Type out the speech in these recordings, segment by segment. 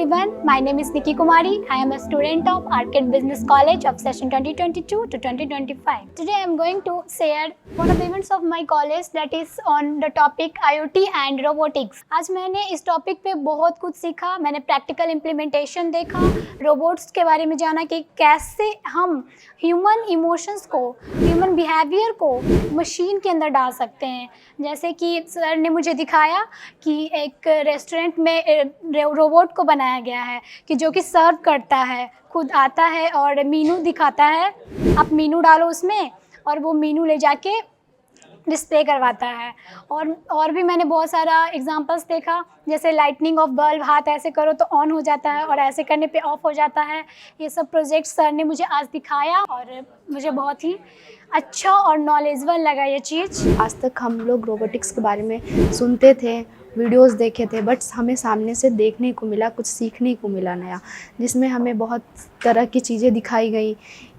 everyone, my name is Nikki Kumari. I am a student of Arcade Business College of session 2022 to 2025. Today I am going to share one of the events of my college that is on the topic IoT and robotics. आज मैंने इस topic पे बहुत कुछ सीखा, मैंने practical implementation देखा, robots के बारे में जाना कि कैसे हम ह्यूमन इमोशंस को, ह्यूमन बिहेवियर को मशीन के अंदर डाल सकते हैं। जैसे कि सर ने मुझे दिखाया कि एक रेस्टोरेंट में रोबोट को बनाया गया है कि जो कि सर्व करता है, खुद आता है और मेनू दिखाता है। आप मेनू डालो उसमें और वो मेनू ले जाके डिस्प्ले करवाता है। और भी मैंने बहुत सारा एग्जांपल्स देखा, जैसे लाइटनिंग ऑफ बल्ब, हाथ ऐसे करो तो ऑन हो जाता है और ऐसे करने पे ऑफ हो जाता है। ये सब प्रोजेक्ट सर ने मुझे आज दिखाया और मुझे बहुत ही अच्छा और नॉलेजेबल लगा ये चीज़। आज तक हम लोग रोबोटिक्स के बारे में सुनते थे, वीडियोस देखे थे, बट हमें सामने से देखने को मिला, कुछ सीखने को मिला नया, जिसमें हमें बहुत तरह की चीज़ें दिखाई गई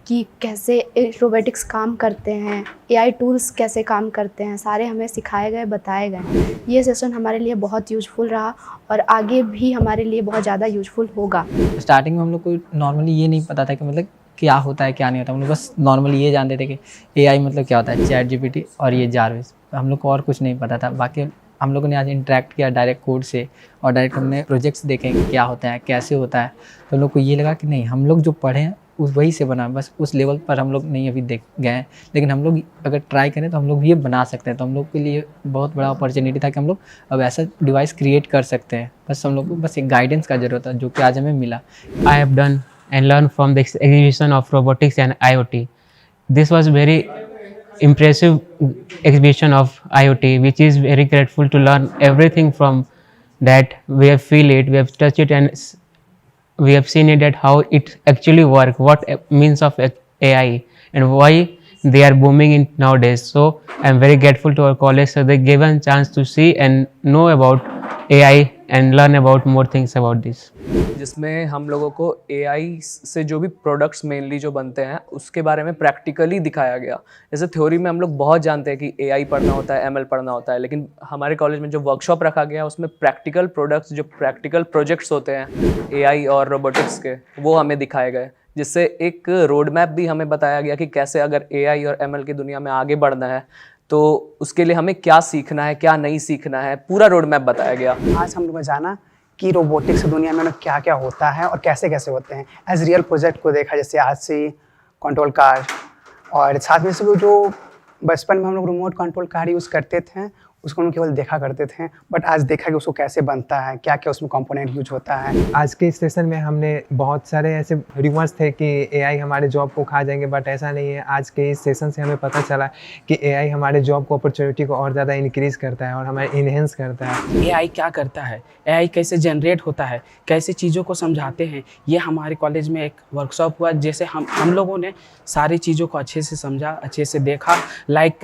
कि कैसे रोबोटिक्स काम करते हैं, AI टूल्स कैसे काम करते हैं, सारे हमें सिखाए गए, बताए गए। ये सेशन हमारे लिए बहुत यूज़फुल रहा और आगे भी हमारे लिए बहुत ज़्यादा यूज़फुल होगा। स्टार्टिंग में हम लोग को नॉर्मली ये नहीं पता था कि मतलब क्या होता है क्या नहीं होता। हम लोग बस नॉर्मली ये जानते थे कि AI मतलब क्या होता है, ChatGPT और ये जारविस। हम लोग को और कुछ नहीं पता था। बाकी हम लोगों ने आज इंटरेक्ट किया डायरेक्ट कोड से और डायरेक्ट हमने प्रोजेक्ट्स देखे कि क्या होता है, कैसे होता है। तो हम लोग को ये लगा कि नहीं, हम लोग जो पढ़े हैं उस वही से बना, बस उस लेवल पर हम लोग नहीं अभी देख गए हैं, लेकिन हम लोग अगर ट्राई करें तो हम लोग ये बना सकते हैं। तो हम लोग के लिए बहुत बड़ा अपॉर्चुनिटी था कि हम लोग अब ऐसा डिवाइस क्रिएट कर सकते हैं। बस हम लोग को बस एक गाइडेंस का ज़रूरत है, जो कि आज हमें मिला। I have done and learned from the exhibition of robotics and IoT. This was very impressive exhibition of IoT, which is very grateful to learn everything from that. We have feel it, we have touched it, and we have seen it, that how it actually work, what means of AI and why they are booming in nowadays. So I am very grateful to our college, so they gave us a chance to see and know about AI and learn about more things about this. जिसमें हम लोगों को AI से जो भी products mainly जो बनते हैं उसके बारे में प्रैक्टिकली दिखाया गया। जैसे थ्योरी में हम लोग बहुत जानते हैं कि AI पढ़ना होता है, ML पढ़ना होता है, लेकिन हमारे कॉलेज में जो वर्कशॉप रखा गया उसमें प्रैक्टिकल प्रोडक्ट्स, जो प्रैक्टिकल प्रोजेक्ट्स होते हैं AI और रोबोटिक्स के, वो हमें दिखाए गए, जिससे एक रोड मैप भी हमें बताया गया कि कैसे अगर AI और ML की दुनिया में आगे बढ़ना है तो उसके लिए हमें क्या सीखना है, क्या नहीं सीखना है, पूरा रोड मैप बताया गया। आज हम लोग ने जाना कि रोबोटिक्स दुनिया में क्या क्या होता है और कैसे कैसे होते हैं। एज रियल प्रोजेक्ट को देखा, जैसे आज से कंट्रोल कार, और साथ में से वो जो बचपन में हम लोग रिमोट कंट्रोल कार यूज़ करते थे उसको हम केवल देखा करते थे, बट आज देखा कि उसको कैसे बनता है, क्या क्या उसमें कंपोनेंट यूज होता है। आज के इस सेशन में हमने बहुत सारे ऐसे रूमर्स थे कि AI हमारे जॉब को खा जाएंगे, बट ऐसा नहीं है। आज के इस सेशन से हमें पता चला कि AI हमारे जॉब को, अपॉर्चुनिटी को और ज़्यादा इंक्रीज करता है और हमें इन्हेंस करता है। AI क्या करता है, AI कैसे जनरेट होता है, कैसे चीज़ों को समझाते हैं, ये हमारे कॉलेज में एक वर्कशॉप हुआ, जैसे हम लोगों ने सारी चीज़ों को अच्छे से समझा, अच्छे से देखा। लाइक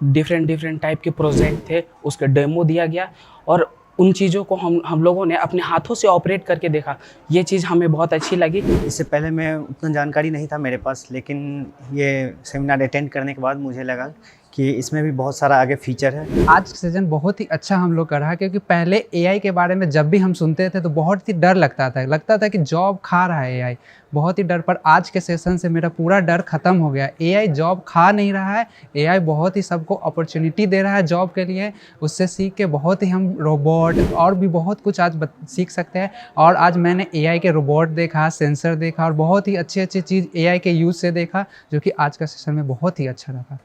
डिफरेंट टाइप के प्रोजेक्ट थे, उसका डेमो दिया गया और उन चीज़ों को हम लोगों ने अपने हाथों से ऑपरेट करके देखा। ये चीज़ हमें बहुत अच्छी लगी। इससे पहले मैं उतना जानकारी नहीं था मेरे पास, लेकिन ये सेमिनार अटेंड करने के बाद मुझे लगा कि इसमें भी बहुत सारा आगे फीचर है। आज का सेशन बहुत ही अच्छा हम लोग कर रहा है, क्योंकि पहले AI के बारे में जब भी हम सुनते थे तो बहुत ही डर लगता था कि जॉब खा रहा है AI, बहुत ही डर। पर आज के सेशन से मेरा पूरा डर ख़त्म हो गया। AI जॉब खा नहीं रहा है, AI बहुत ही सबको अपॉर्चुनिटी दे रहा है जॉब के लिए। उससे सीख के बहुत ही हम रोबोट और भी बहुत कुछ आज सीख सकते हैं। और आज मैंने AI के रोबोट देखा, सेंसर देखा और बहुत ही अच्छी चीज़ AI के यूज़ से देखा, जो कि आज का सेशन में बहुत ही अच्छा लगा।